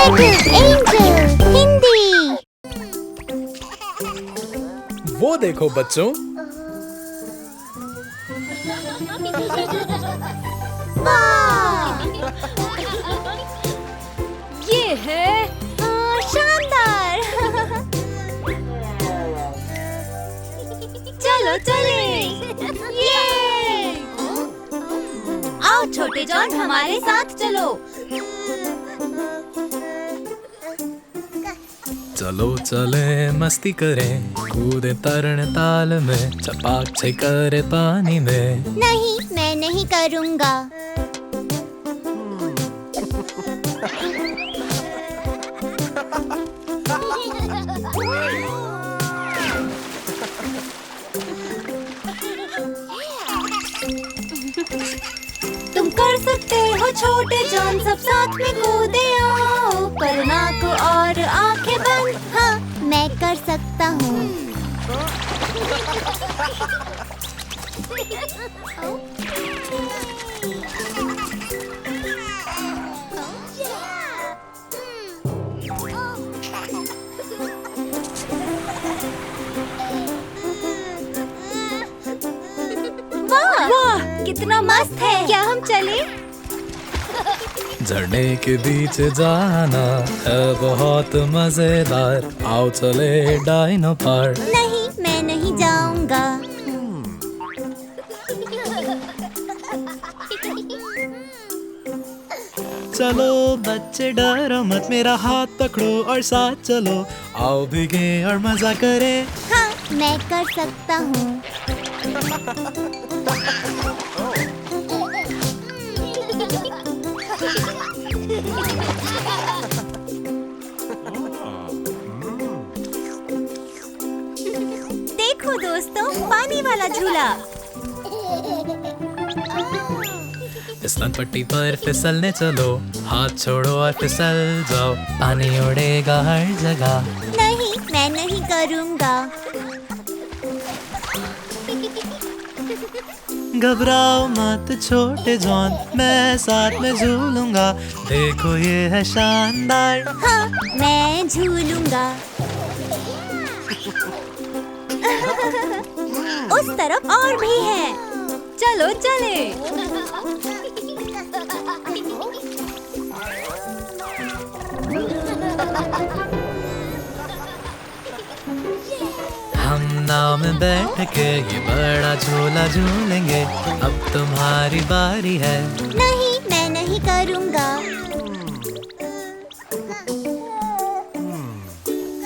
Angel Hindi. वो देखो बच्चों, वाह! ये है शानदार। चलो चले। ये आओ छोटे जॉन, हमारे साथ चलो। चलो चले मस्ती करें, कूदे तरण ताल में, चपाक छे करे पानी में। नहीं, मैं नहीं करूँगा। तुम कर सकते हो छोटे जॉन, सब साथ में कूदे आओ। पर नाक और आंखें बंद। हाँ, मैं कर सकता हूँ। वाह, कितना मस्त है। क्या हम चले? झरने के बीच जाना है बहुत मजेदार, आओ चले डाइनो पार्क। नहीं, मैं नहीं जाऊँगा। चलो बच्चे डरो मत, मेरा हाथ पकड़ो और साथ चलो, आओ भीगे और मजा करें। हाँ, मैं कर सकता हूँ। देखो दोस्तों, पानी वाला झूला। फिसलन पट्टी पर फिसलने चलो, हाथ छोड़ो और फिसल जाओ, पानी उड़ेगा हर जगह। नहीं, मैं नहीं करूँगा। घबराओ मत छोटे जॉन, मैं साथ में झूलूंगा, देखो ये है शानदार। हाँ, मैं झूलूंगा। उस तरफ और भी है। चलो चले। हम नाव में बैठ के ये बड़ा झूला झूलेंगे, अब तुम्हारी बारी है। नहीं, मैं नहीं करूँगा।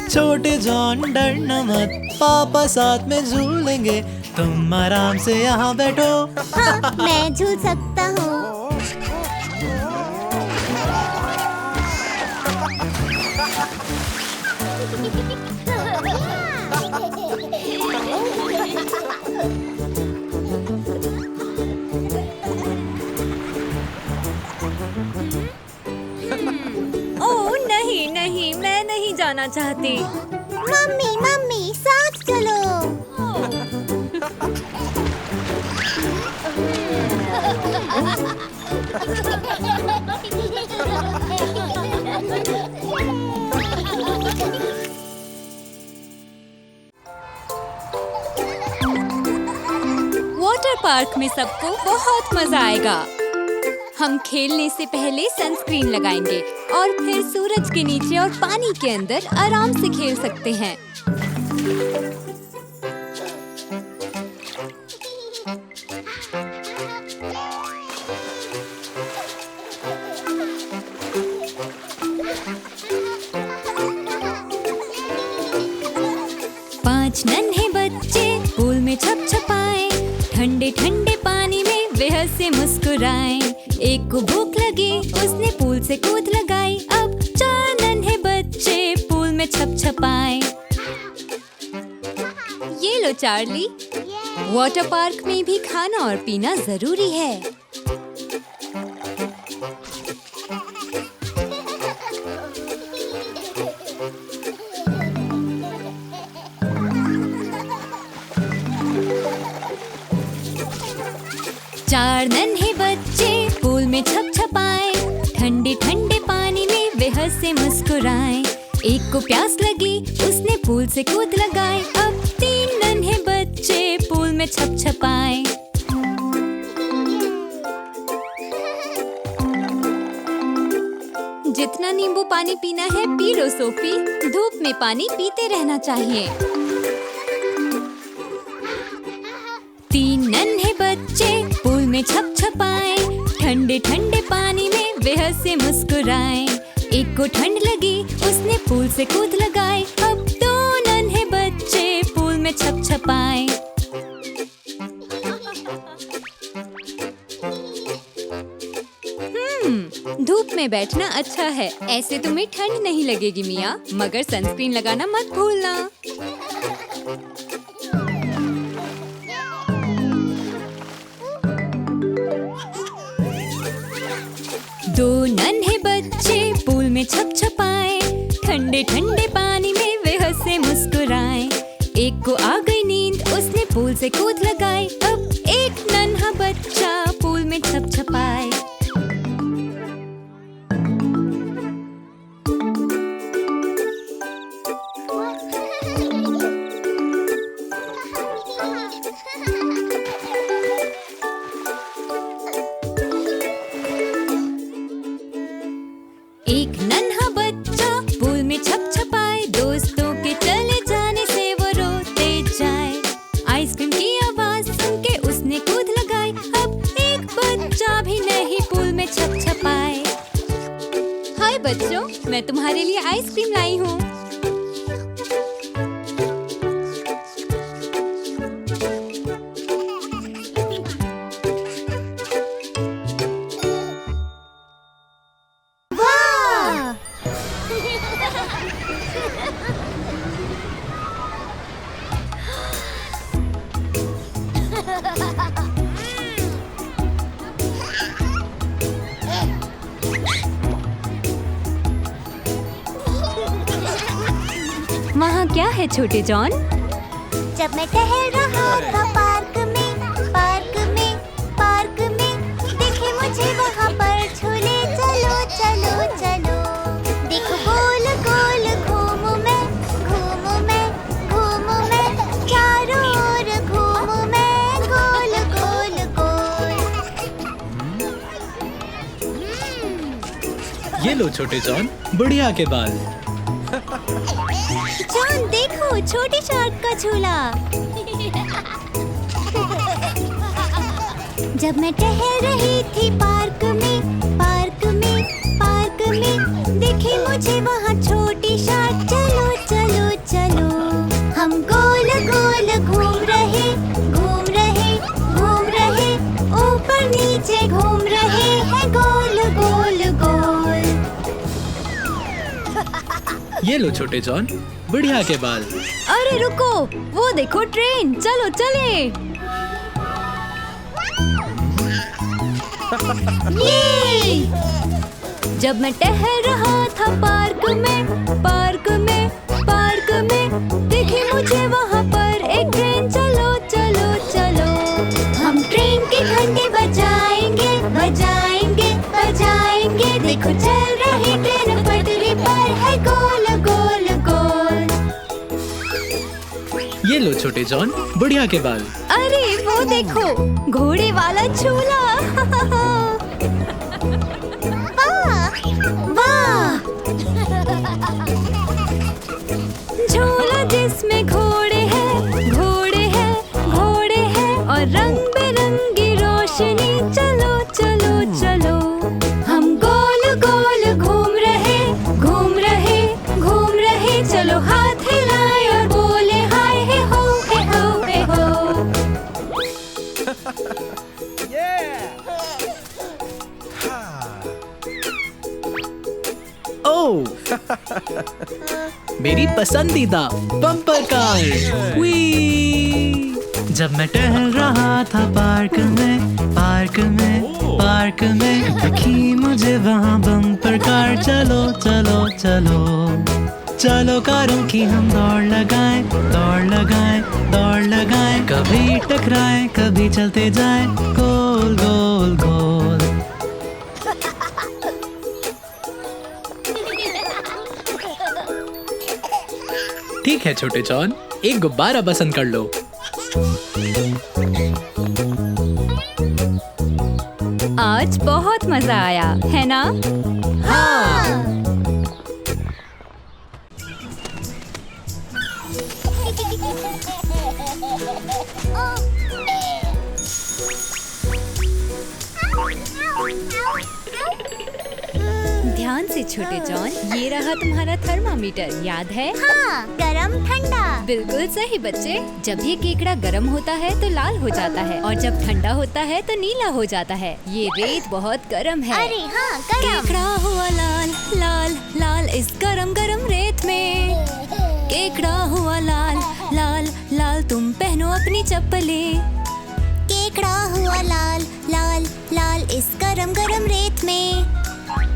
छोटे जॉन डरना मत, पापा साथ में झूलेंगे, तुम आराम से यहाँ बैठो। हाँ, मैं झूल सकता हूँ। ओह नहीं नहीं, मैं नहीं जाना चाहती। मम्मी, मम्मी, साथ चलो। वाटर पार्क में सबको बहुत मजा आएगा। हम खेलने से पहले सनस्क्रीन लगाएंगे और फिर सूरज के नीचे और पानी के अंदर आराम से खेल सकते हैं। पांच नन्हे बच्चे पूल में छपछपाए, ठंडे ठंडे पानी में बेहद से मुस्कुराए। एक को भूख लगी, उसने पूल से कूद लगाई। अब चार नन्हे बच्चे पूल में छपछपाए। ये लो चार्ली, वाटर पार्क में भी खाना और पीना जरूरी है। चार नन्हे बच्चे पूल में छपछपाए, ठंडे ठंडे पानी में वे बेहद से मुस्कुराए। एक को प्यास लगी, उसने पूल से कूद लगाए। अब 3 नन्हे बच्चे पूल में छपछपाए। जितना नींबू पानी पीना है पी लो सोफी, धूप में पानी पीते रहना चाहिए। 3 नन्हे बच्चे पूल में छपछपाए। ठंडे ठंडे पानी में बेहद से मुस्कुराए। एक को ठंड लगी, उसने पूल से कूद लगाए। अब 2 नन्हे बच्चे पूल में छपछपाए। धूप में बैठना अच्छा है, ऐसे तुम्हें ठंड नहीं लगेगी मिया, मगर सनस्क्रीन लगाना मत भूलना। दो नन्हे बच्चे पूल में छपछपाए। ठंडे ठंडे पानी में वे हंसे मुस्कुराए। एक को आ गई नींद, उसने पूल से कूद लगाई। अब एक नन्हा बच्चा पूल में छपछपाए। एक नन्हा बच्चा पूल में छपछपाए। दोस्तों के चले जाने से वो रोते जाए। आइसक्रीम की आवाज सुन के उसने कूद लगाई। अब एक बच्चा भी नहीं पूल में छपछपाए। हाय बच्चों, मैं तुम्हारे लिए आइसक्रीम लाई हूँ। वहाँ क्या है छोटे जॉन? जब मैं टहल रहा था पार्क में देखे मुझे वहाँ पर झूले। चलो चलो चलो, देखो गोल गोल घूमूं मैं, चारों ओर घूमूं मैं, गोल गोल गोल। ये लो छोटे जॉन, बुढ़िया के बाल। जॉन देखो, छोटी शार्क का झूला। जब मैं टहल रही थी पार्क में देखे मुझे वहाँ छोटी शार्क। चलो चलो चलो, हम गोल गोल घूम रहे, ऊपर नीचे घूम रहे हैं, गोल गोल गोल। ये लो छोटे जॉन, बुढ़िया के बाल। अरे रुको, वो देखो ट्रेन, चलो चले। ये! जब मैं टहल रहा था पार्क में देखे मुझे वहाँ पर एक ट्रेन। चलो चलो चलो, हम ट्रेन के घंटे बजाएंगे। देखो चल रही ट्रेन पटरी पर है, गोल गोल गोल। ये लो छोटे जॉन, बुढ़िया के बाल। अरे वो देखो, घोड़े वाला झूला। वाह! झूला जिसमें घोड़े हैं और रंग बिरंगी रोशनी। चलो चलो चलो, हम गोल गोल घूम रहे। चलो हाथ हिलाए और बोले हाय हे हो हे हो हे हो। ओह, मेरी पसंदीदा बम्पर कार। वी! जब मैं टहल रहा था पार्क में दिखी मुझे वहाँ बम्पर कार। चलो चलो चलो, चलो कारों की हम दौड़ लगाएं। कभी टकराएं, कभी चलते जाएं, गोल गोल गोल। ठीक है छोटे जॉन, एक गुब्बारा पसंद कर लो। आज बहुत मजा आया, है ना? हाँ। ध्यान से छोटे जॉन, ये रहा तुम्हारा थर्मामीटर, याद है? हाँ, गरम ठंडा। बिल्कुल सही बच्चे। जब ये केकड़ा गर्म होता है तो लाल हो जाता है और जब ठंडा होता है तो नीला हो जाता है। ये रेत बहुत गर्म है। अरे हाँ, गरम। केकड़ा हुआ लाल लाल लाल इस गरम गरम रेत में। केकड़ा हुआ लाल लाल लाल तुम पहनो अपनी चप्पलें। केकड़ा हुआ लाल लाल लाल इस गरम गरम रेत में।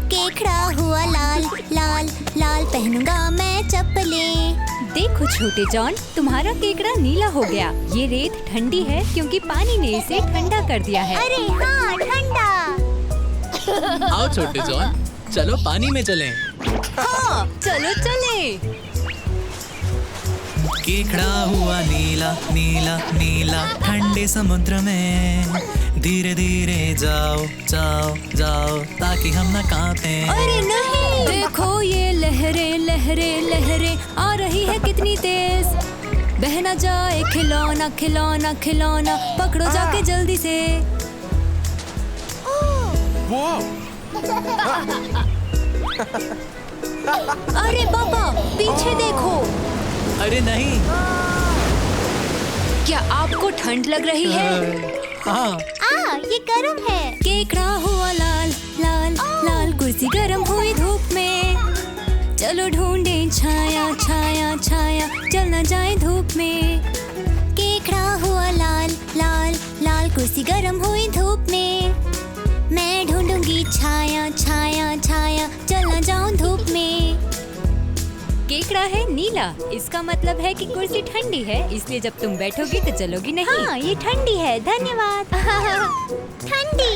केकड़ा हुआ लाल लाल लाल पहनूंगा मैं चप्पलें। देखो छोटे जॉन, तुम्हारा केकड़ा नीला हो गया। ये रेत ठंडी है क्योंकि पानी ने इसे ठंडा कर दिया है। अरे हाँ, ठंडा। आओ छोटे जॉन, चलो पानी में चलें। हाँ, चलो चले। केकड़ा हुआ नीला नीला नीला ठंडे समुद्र में। धीरे धीरे जाओ जाओ जाओ ताकि हम न कांपें। अरे नहीं, देखो ये लहरें लहरें लहरें आ रही है कितनी तेज। बह न जाए खिलौना खिलौना खिलौना, पकड़ो जाके जल्दी से। अरे पापा, पीछे देखो। अरे नहीं। क्या आपको ठंड लग रही है? हाँ। ये गरम है। केकड़ा हुआ लाल लाल लाल कुर्सी गरम हुई धूप में। चलो ढूंढे छाया छाया छाया, चल न जाए धूप में। केकड़ा हुआ लाल लाल लाल कुर्सी गरम हुई धूप में। मैं ढूंढूंगी छाया छाया छाया, चल न जाऊं धूप में। केकड़ा है नीला, इसका मतलब है कि कुर्सी ठंडी है, इसलिए जब तुम बैठोगी तो चलोगी नहीं। हाँ, ये ठंडी है, धन्यवाद। ठंडी।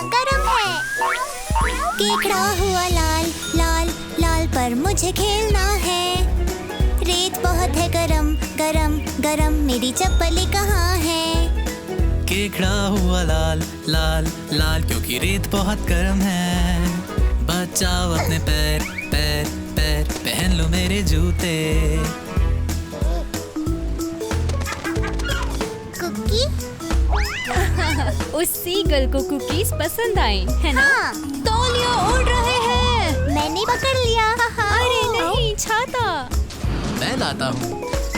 गरम है। केकड़ा हुआ लाल लाल लाल पर मुझे खेलना है। रेत बहुत है गरम गरम गरम, मेरी चप्पलें कहाँ है? केकड़ा हुआ लाल लाल लाल क्योंकि रेत बहुत गर्म है। बचाओ अपने पैर पैर पैर, पहन लो मेरे जूते। कुकी? उस सीगल को कुकीज पसंद आई, है ना? हाँ। तौलिया उड़ रहे हैं। मैंने पकड़ लिया। अरे नहीं, छाता। मैं लाता हूँ।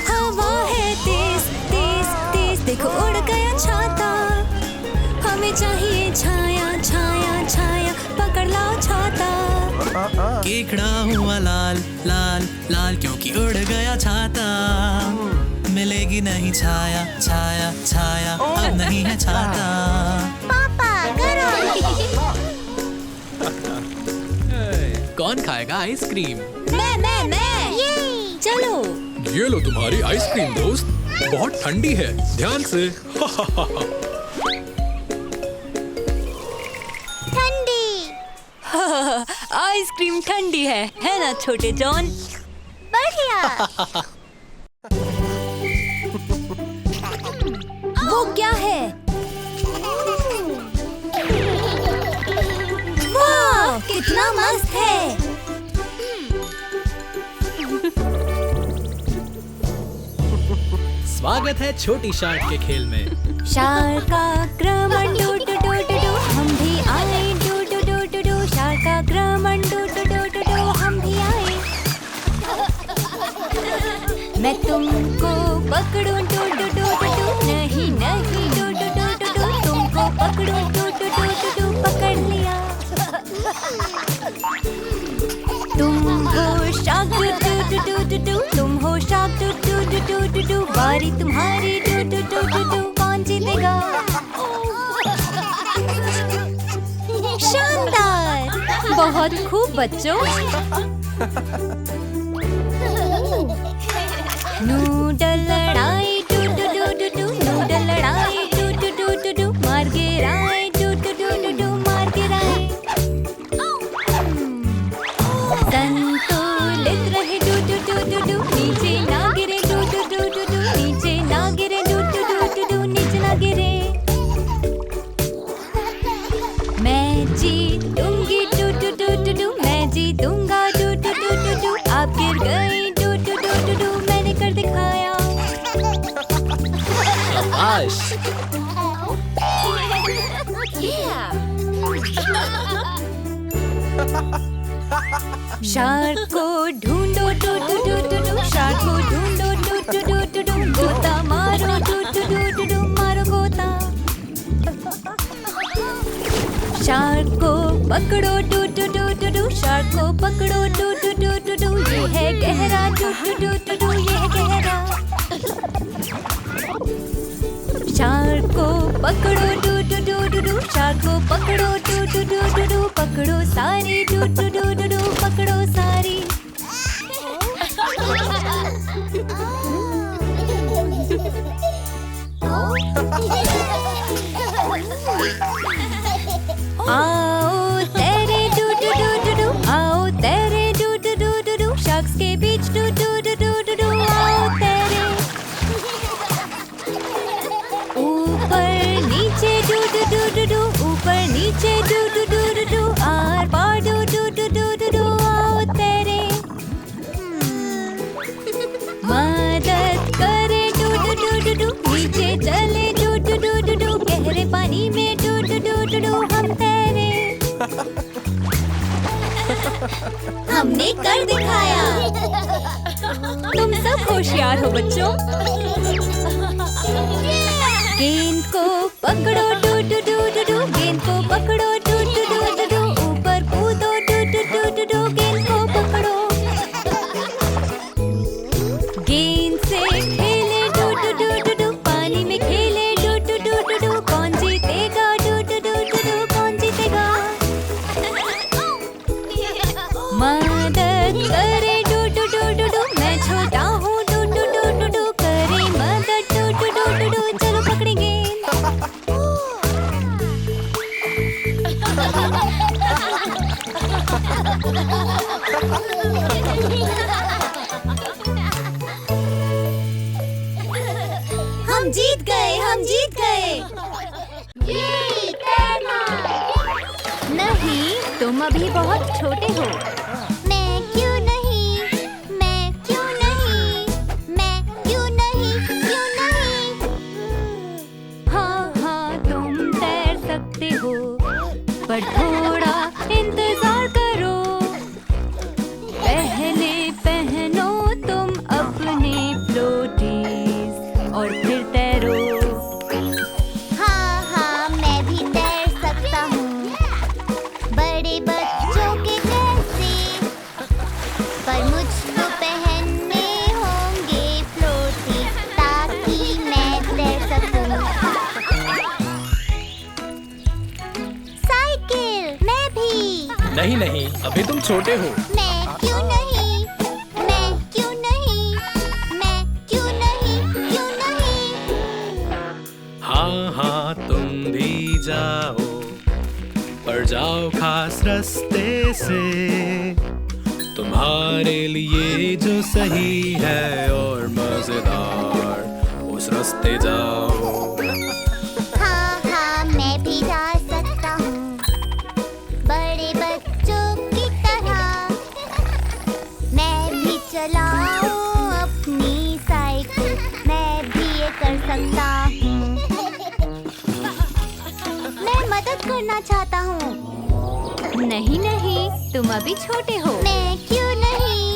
हवा है तेज तेज तेज, देखो उड़ गया छाता। हमें चाहिए छाया छाया छाया, पकड़ लाओ छाता। केकड़ा हुआ लाल लाल लाल क्योंकि उड़ गया छाता। मिलेगी नहीं छाया छाया छाया, अब नहीं है छाता। पापा, गरम। कौन खाएगा आइसक्रीम? मैं। ये। चलो। ये लो तुम्हारी आइसक्रीम दोस्त, बहुत ठंडी है, ध्यान से। ठंडी। आइसक्रीम ठंडी है ना छोटे जॉन? बढ़िया। वो क्या है? वाह, कितना मस्त है। स्वागत है छोटी शार्क के खेल में। शार्क आक्रमण doo doo doo doo doo, हम भी आए doo doo doo doo doo. Shark आक्रमण doo doo doo doo doo, हम भी आए। मैं तुमको पकड़ूं doo doo doo doo doo, नहीं नहीं doo doo doo doo doo, तुमको पकड़ूं doo doo doo doo doo, पकड़ लिया। तुम हो shark doo doo doo doo doo, तुम हो shark doo doo doo doo doo doo, बारी तुम्हारी do doo doo doo doo, कौन जीतेगा? शानदार, बहुत खूब बच्चों। नूडल लड़ाई doo doo doo doo doo, noodle लड़ाई doo doo doo doo doo, मार गिराए doo doo doo doo doo, मार गिराए। जीतूंगी टू टू टू टू टू, मैं जीतूंगा टू टू टू टू टू। आप गिर गई टू टू टू टू टू, मैंने कर दिखाया। शाबाश। शार्क को ढूंढो टू टू टू टू टू, शार्क को ढूंढो टू टू टू टू टू, गोता मारो टू टू टू टू टू, मारो गोता। शार्क को पकड़ो टू टू टू टू टू, शार्क को पकड़ो टू टू टू टू टू, ये है गहरा टू टू टू टू टू, ये है गहरा। शार्क को पकड़ो टू टू टू टू टू, शार्क को पकड़ो टू टू टू टू टू, पकड़ो सारी टू टू टू टू टू, पकड़ो सारी। आओ तेरे टू टू टू टू टू, आओ तेरे टू टू टू टू टू, शार्क्स के बीच टू टू टू टू टू टू, आओ तेरे। ऊपर नीचे टू टू टू टू टू, ऊपर नीचे टू टू टू टू टू, आर पार टू टू टू टू टू टू, आओ तेरे। मदद करे टू टू टू टू टू, नीचे चले टू टू टू टू टू, गहरे पानी में टू टू टू टू टू, हम तैरे। हमने कर दिखाया। तुम सब होशियार हो बच्चों। गेंद को पकड़ो टू टू टू टू टू, गेंद को पकड़ो टू टू टू टू टू, ऊपर कूदो टू टू टू टू टू, गेंद को पकड़ो। गेंद से खेले टू टू टू टू टू, पानी में खेले टू टू टू टू टू, कौन जीतेगा टू टू टू टू टू, कौन जीतेगा। मदद करे टू टू टू टू टू, मैं छोटा हूँ टू टू टू टू टू, करे मदद टू टू टू टू टू, चलो पकड़ेंगे। हम जीत गए, हम जीत गए। नहीं, तुम अभी बहुत छोटे हो। मैं क्यों नहीं, मैं क्यों नहीं, मैं क्यों नहीं, क्यों नहीं। हाँ हाँ तुम तैर सकते हो, पर थोड़ा इंतजार करो। पहले पहनो तुम अपने फ्लोटीज और फिर तैरो। हाँ हाँ मैं भी तैर सकता हूँ, बड़े बच्चों के जैसे, पर मुझको पहनने होंगे फ्लोटी, ताकि मैं तैर सकूँ। साइकिल, मैं भी। नहीं नहीं, अभी तुम छोटे हो। मैं क्यों नहीं, मैं क्यों नहीं, मैं क्यों नहीं, क्यों नहीं। हाँ हाँ तुम भी जाओ, पर जाओ खास रास्ते से, तुम्हारे लिए जो सही है और मजेदार, उस रास्ते जाओ। हाँ हाँ मैं भी जा सकता हूँ, बड़े बच्चों की तरह। मैं भी चलाऊं अपनी साइकिल, मैं भी ये कर सकता हूँ। मैं मदद करना चाहता हूँ। नहीं नहीं, तुम अभी छोटे हो। मैं क्यों नहीं,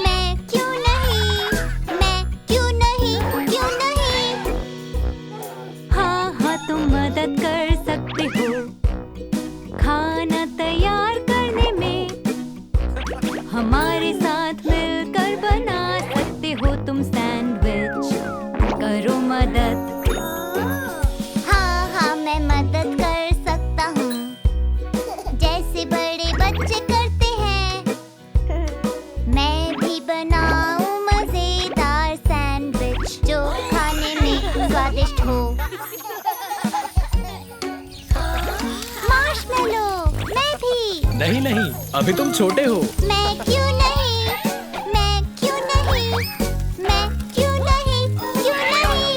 मैं क्यों नहीं, मैं क्यों नहीं, क्यों नहीं। हाँ हाँ तुम मदद कर सकते हो, खाना तैयार करने में। हमारे साथ मिलकर बना सकते हो तुम सैंडविच, करो मदद। हाँ हाँ मैं मदद कर सकता हूँ, जैसे बड़े बच्चे करते हैं। मैं भी बनाऊं मजेदार सैंडविच, जो खाने में स्वादिष्ट हो। मार्शमेलो, मैं भी। नहीं नहीं, अभी तुम छोटे हो। मैं क्यों नहीं, मैं क्यों नहीं, मैं क्यों नहीं, क्यों नहीं।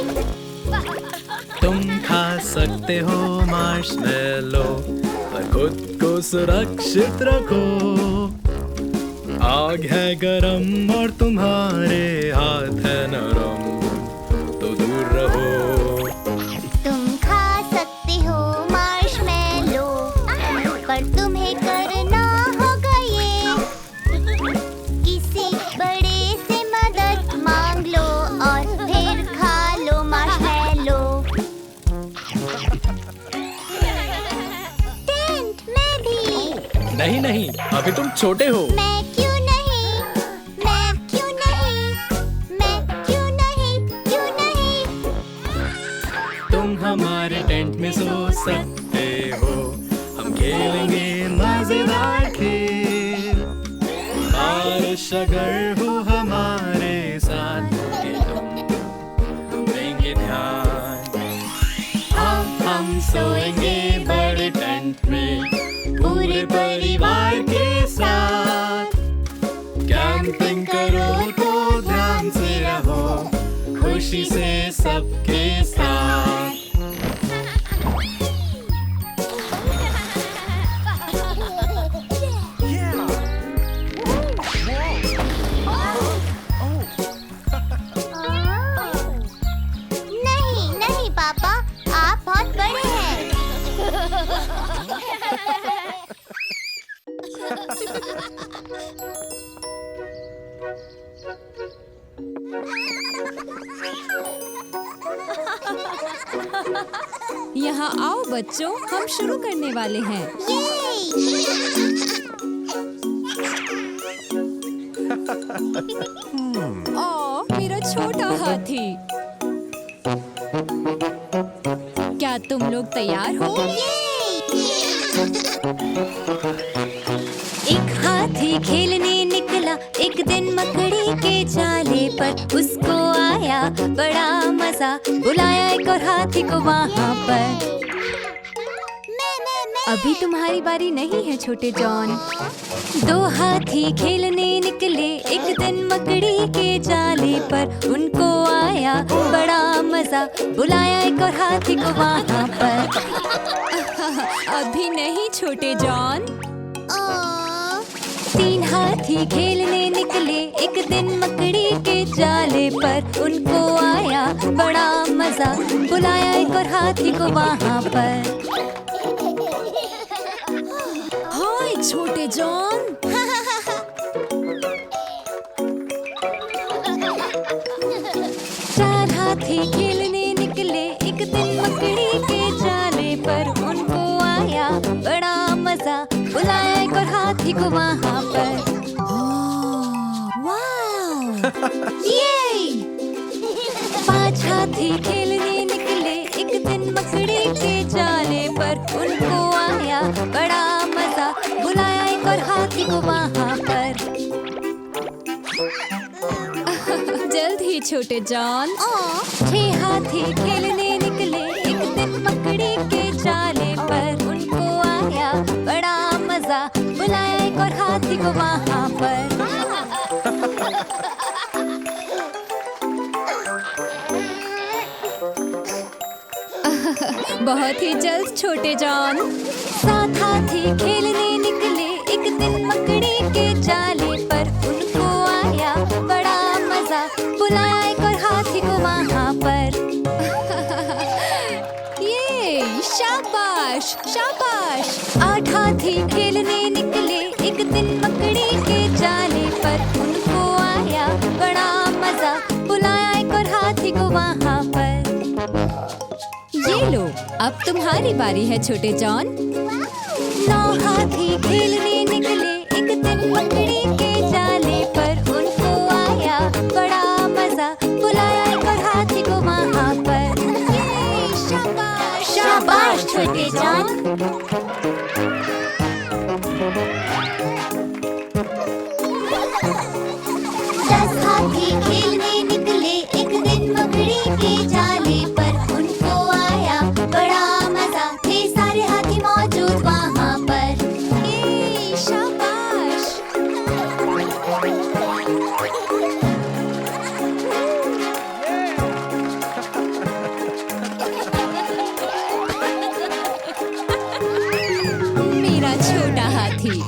तुम खा सकते हो मार्शमेलो, पर खुद को सुरक्षित रखो। आग है गरम और तुम्हारे हाथ है नरम, तो दूर रहो। तुम खा सकते हो मार्शमैलो, पर तुम्हें करना होगा ये, किसी बड़े से मदद मांग लो और फिर खा लो मार्शमैलो। टेंट में भी। नहीं नहीं, अभी तुम छोटे हो। मैं क्यों नहीं, मैं क्यों नहीं, मैं क्यों नहीं, क्यों नहीं। तुम हमारे टेंट में सो सकते हो, हम खेलेंगे मजेदार खेल। बारिश अगर हो हमारे साथ के हम देंगे ध्यान। हम सोएंगे बड़े टेंट में पूरे परिवार के साथ। कैंपिंग करो तो ध्यान से रहो, खुशी से सबके साथ। नहीं नहीं पापा, आप बहुत बड़े हैं। यहाँ आओ बच्चों, हम शुरू करने वाले हैं। मेरा छोटा हाथी। क्या तुम लोग तैयार हो? एक हाथी खेलने निकला एक दिन मकड़ी के जाले पर, उसको आया बड़ा मजा, बुलाया एक और हाथी को वहाँ पर। अभी तुम्हारी बारी नहीं है छोटे जॉन। दो हाथी खेलने निकले एक दिन मकड़ी के जाले पर, उनको आया बड़ा मजा, बुलाया एक और हाथी को वहाँ पर। अभी नहीं छोटे जॉन। तीन हाथी खेलने निकले एक दिन मकड़ी के जाले पर, उनको आया बड़ा मजा, बुलाया एक और हाथी को वहाँ पर। हाय छोटे जॉन। चार हाथी खेलने निकले एक दिन मकड़ी के जाले पर, उनको आया बड़ा मजा, बुलाया एक और हाथी को वहाँ पर। ये! पांच हाथी खेलने निकले एक दिन मकड़ी के जाले पर, उनको आया बड़ा मजा, बुलाया एक और हाथी को वहाँ पर। जल्द ही छोटे जॉन। छह हाथी खेलने निकले एक दिन मकड़ी के जाले पर, उनको आया बड़ा मजा, बुलाया एक और हाथी को वहाँ पर। बहुत ही जल्द छोटे जॉन। सात हाथी खेलने निकले एक दिन मकड़ी के जाले पर, उनको आया बड़ा मजा, बुलाया एक और हाथी को वहाँ पर। ये शाबाश शाबाश। आठ हाथी खेलने निकले एक दिन मकड़ी के जाले पर, उनको आया बड़ा मजा, बुलाया एक और हाथी को वहाँ पर। ये लो, अब तुम्हारी बारी है छोटे जॉन। नौ हाथी खेलने निकले एक दिन मकड़ी के जाले पर, उनको आया बड़ा मजा, बुलाया एक और हाथी को वहाँ पर। शाबाश शाबाश छोटे जॉन। दस हाथी खेलने निकले एक दिन मकड़ी के जाले पर, उनको आया बड़ा मजा, थे सारे हाथी मौजूद वहाँ पर। ये शाबाश। थी।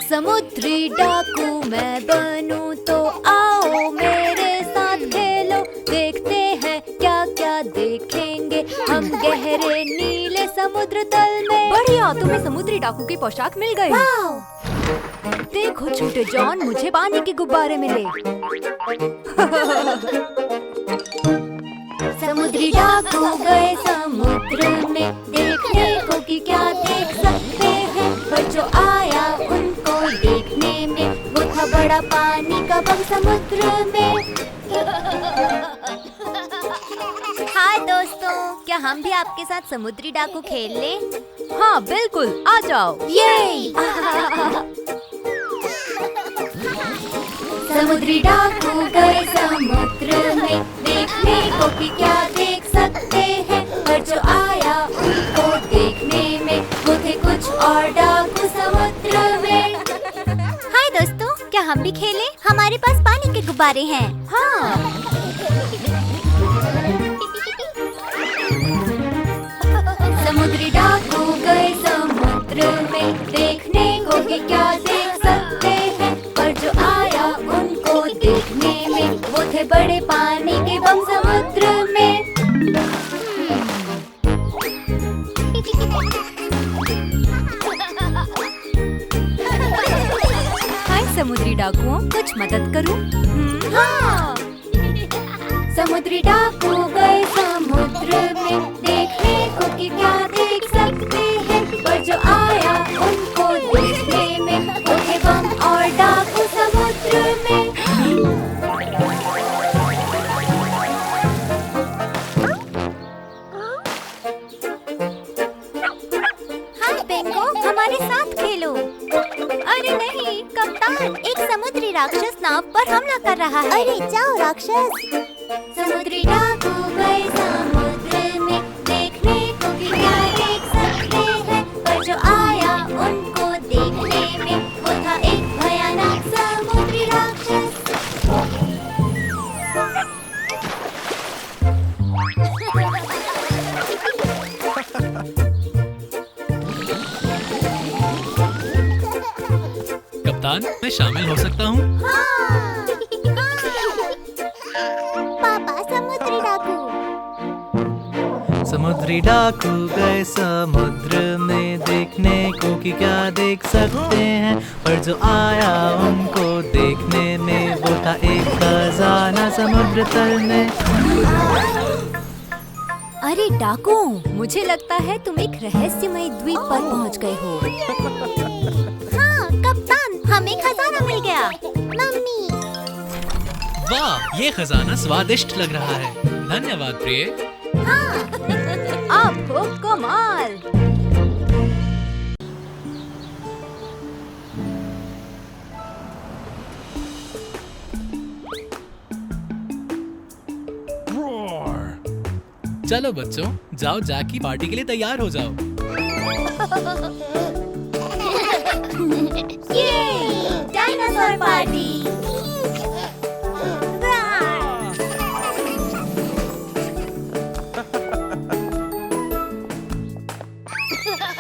समुद्री डाकू मैं बनूं तो आओ मेरे साथ खेलो, देखते हैं क्या क्या देखेंगे हम गहरे नीले समुद्र तल में। बढ़िया, तुम्हें समुद्री डाकू की पोशाक मिल गई। देखो छोटे जॉन, मुझे पानी के गुब्बारे मिले। समुद्री डाकू गए समुद्र में, देखने को कि क्या देख सकते हैं, पर जो आया उनको देखने में वो था बड़ा पानी का बम समुद्र में। हाय दोस्तों, क्या हम भी आपके साथ समुद्री डाकू खेल लें? हाँ बिल्कुल, आ जाओ। ये समुद्री डाकू गए समुद्र में, देखने को कि क्या देख सकते हैं, पर जो आया उनको देखने में वो थे कुछ और डाकू समुद्र में। हाय दोस्तों, क्या हम भी खेलें? हमारे पास पानी के गुब्बारे हैं। हाँ। समुद्री डाकू गए समुद्र में, देखने को कि क्या देख सकते हैं, पर जो आया उनको देखने में वो थे बड़े पानी के बम समुद्र में। हाय समुद्री डाकुओं, कुछ मदद करूं? हाँ। समुद्री डाकू गए समुद्र में, देखने को कि क्या देख सकते हैं, पर जो आया उनको देखने में वो थे बम और डाकू समुद्र में। हाँ बेंगो, हमारे साथ खेलो। अरे नहीं कप्तान, एक समुद्री राक्षस नाव पर हमला कर रहा है। अरे जाओ राक्षस। समुद्री डाकू गए समुद्र में, देखने को कि क्या देख सकते हैं, पर जो आया उनको देखने में वो था एक भयानक समुद्री राक्षस। कप्तान, मैं शामिल हो सकता हूँ? हाँ। पापा समुद्री डाकू। समुद्री डाकू गए समुद्र में, देखने को कि क्या देख सकते हैं, पर जो आया उनको देखने में वो था एक खजाना समुद्र तल में। अरे डाकू, मुझे लगता है तुम एक रहस्यमय द्वीप पर पहुंच गए हो। हाँ कप्तान, हमें खजाना मिल गया। मम्मी। वाह, ये खजाना स्वादिष्ट लग रहा है। धन्यवाद प्रिय। आप हो कमाल। चलो बच्चों, जाओ जाकी पार्टी के लिए तैयार हो जाओ। ये डायनासोर पार्टी।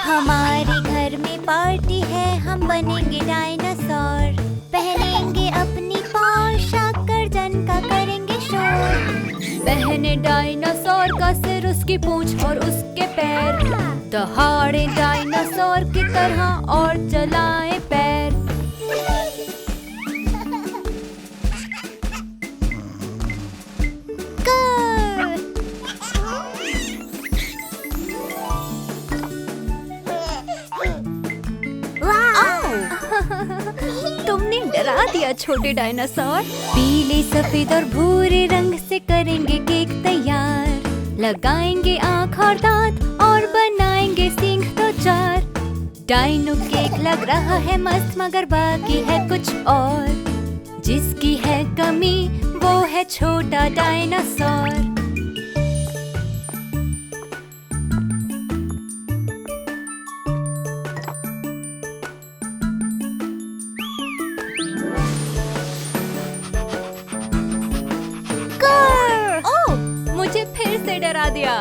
हमारे घर में पार्टी है, हम बनेंगे डायनासोर, पहनेंगे अपनी पोशाक, गर्दन का करेंगे शोर। पहने डायनासोर का सिर, उसकी पूंछ और उसके पैर, दहाड़े डायनासोर की तरह और चलाए पैर। तुमने डरा दिया छोटे डायनासोर। पीले सफेद और भूरे रंग से करेंगे केक तैयार, लगाएंगे आँख और दांत और बनाएंगे सींग तो चार। डायनो केक लग रहा है मस्त, मगर बाकी है कुछ और, जिसकी है कमी वो है छोटा डायनासोर। मुझे फिर से डरा दिया।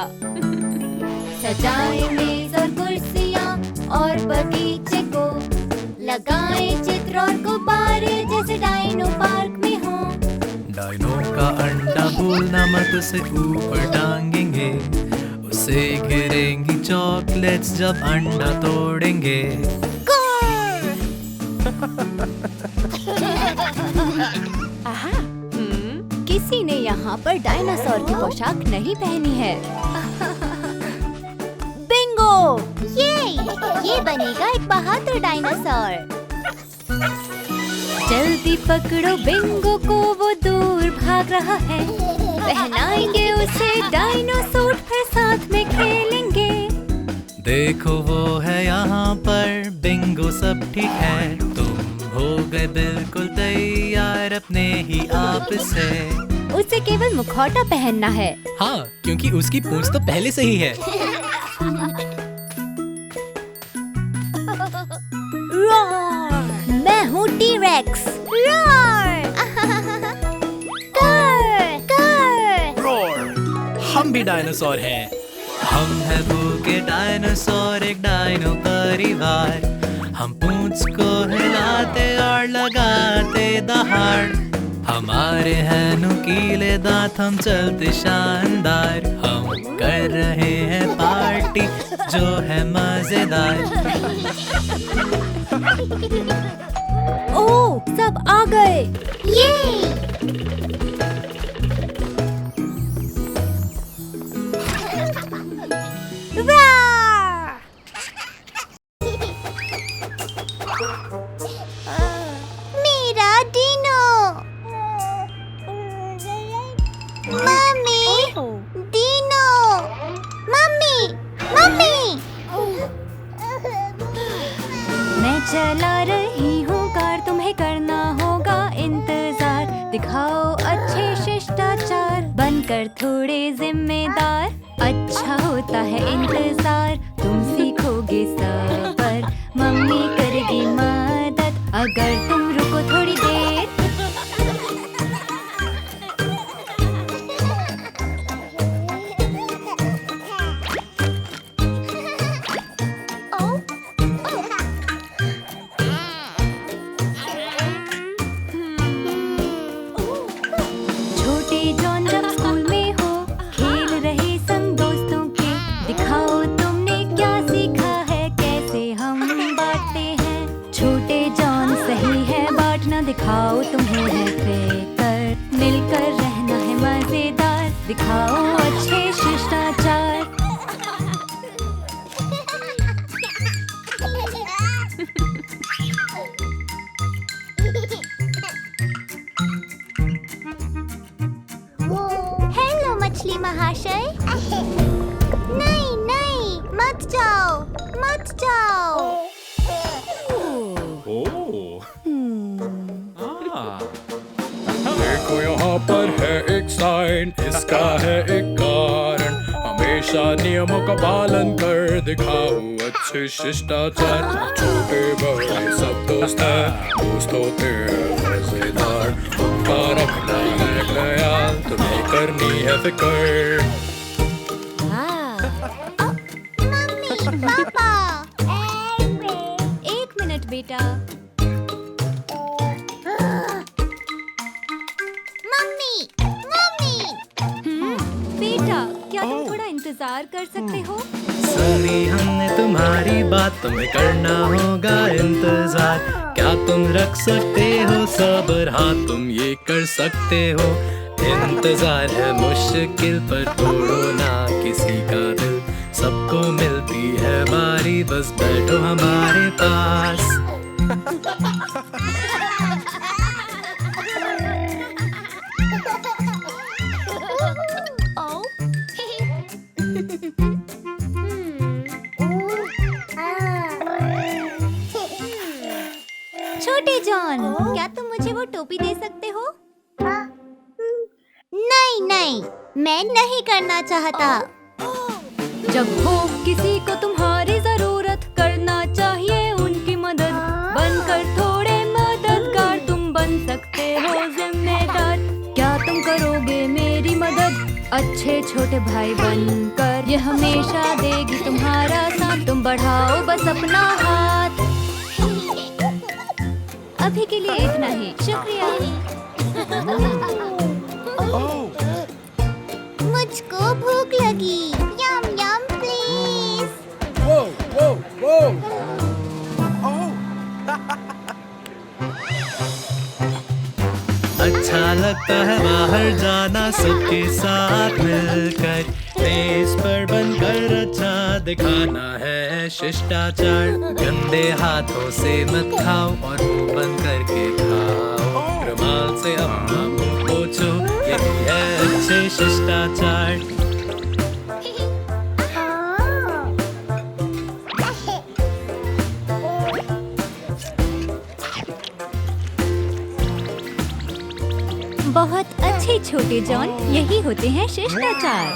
सजाए मेज और कुर्सियाँ और बगीचे को, लगाएं चित्र और गुब्बारे जैसे डायनो पार्क में हो। डायनो का अंडा भूलना मत, उसे ऊपर टांगेंगे, उसे गिरेंगी चॉकलेट्स जब अंडा तोड़ेंगे। आहा, किसी ने यहाँ पर डायनासोर की पोशाक नहीं पहनी है। बिंगो! ये बनेगा एक बहादुर डायनासोर। जल्दी पकड़ो बिंगो को, वो दूर भाग रहा है। पहनाएंगे उसे डायनो सूट, फिर साथ में खेलेंगे। देखो वो है यहाँ पर, बिंगो सब ठीक है। तुम हो गए बिल्कुल तैयार अपने ही आप से। उसे केवल मुखौटा पहनना है। हाँ, क्योंकि उसकी पूंछ तो पहले से ही है। मैं हूँ टी-रेक्स। हम भी डायनासोर हैं। हम हैं भूखे डायनासोर, एक डायनो परिवार। हम पूंछ को हिलाते और लगाते दहाड़। हमारे हैं नुकीले दांत, हम चलते शानदार। हम कर रहे हैं पार्टी जो है मजेदार। ओह, सब आ गए। मेरा Dino. Mummy, Dino. Mummy, mummy. मैं चला रही हूँ कार, तुम्हें करना होगा इंतजार। दिखाओ अच्छे शिष्टाचार, बनकर थोड़े जिम्मेदार। अच्छा होता है इंतजार, तुम सीखोगे सबर। मम्मी करेगी मदद अगर तुम रुको थोड़ी देर। छोटे जॉन जब स्कूल में हो, खेल रहे संग दोस्तों के। दिखाओ तुमने क्या सीखा है, कैसे हम बांटते हैं। छोटे जॉन सही है बांटना, दिखाओ तुम्हें है फिकर। मिलकर रहना है मजेदार, दिखाओ अच्छे शिष्टाचार। हेलो मछली महाशय। नहीं नहीं, मत जाओ, मत जाओ। देखो यहाँ पर है एक साइन, इसका है एक कारण। हमेशा नियमों का पालन कर, दिखाओ अच्छे शिष्टाचार। छोटे बड़े सब दोस्त हैं, दोस्त होते हैं मजेदार। उनका रखना है ख्याल, तुम्हें करनी है फिक्र। मम्मी, पापा। एक मिनट बेटा। Mummy, mummy. बेटा, क्या तुम थोड़ा इंतजार कर सकते हो? सुनी हमने तुम्हारी बात, तुम्हें करना होगा इंतजार। क्या तुम रख सकते हो सब्र, हाँ तुम ये कर सकते हो। इंतजार है मुश्किल पर तोड़ो ना किसी का दिल। सबको मिलती है बारी, बस बैठो हमारे पास। छोटे जॉन, क्या तुम मुझे वो टोपी दे सकते हो? नहीं नहीं, मैं नहीं करना चाहता। जब हो किसी को तुम्हारी जरूरत, करना चाहिए उनकी मदद। बनकर थोड़े मददगार, तुम बन सकते हो जिम्मेदार। क्या तुम करोगे मेरी मदद, अच्छे बड़े छोटे भाई बनकर, ये हमेशा देगी तुम्हारा साथ। तुम बढ़ाओ बस अपना हाथ। अभी के लिए इतना ही, शुक्रिया। मुझको भूख लगी। यम यम प्लीज। वो वो अच्छा लगता है बाहर जाना सबके साथ मिलकर, मेज पर बनकर अच्छा दिखाना है शिष्टाचार। गंदे हाथों से मत खाओ और मुंह बंद करके खाओ। रुमाल से अपना मुंह पोंछो, यही है अच्छे शिष्टाचार। बहुत अच्छे छोटे जॉन, यही होते हैं शिष्टाचार।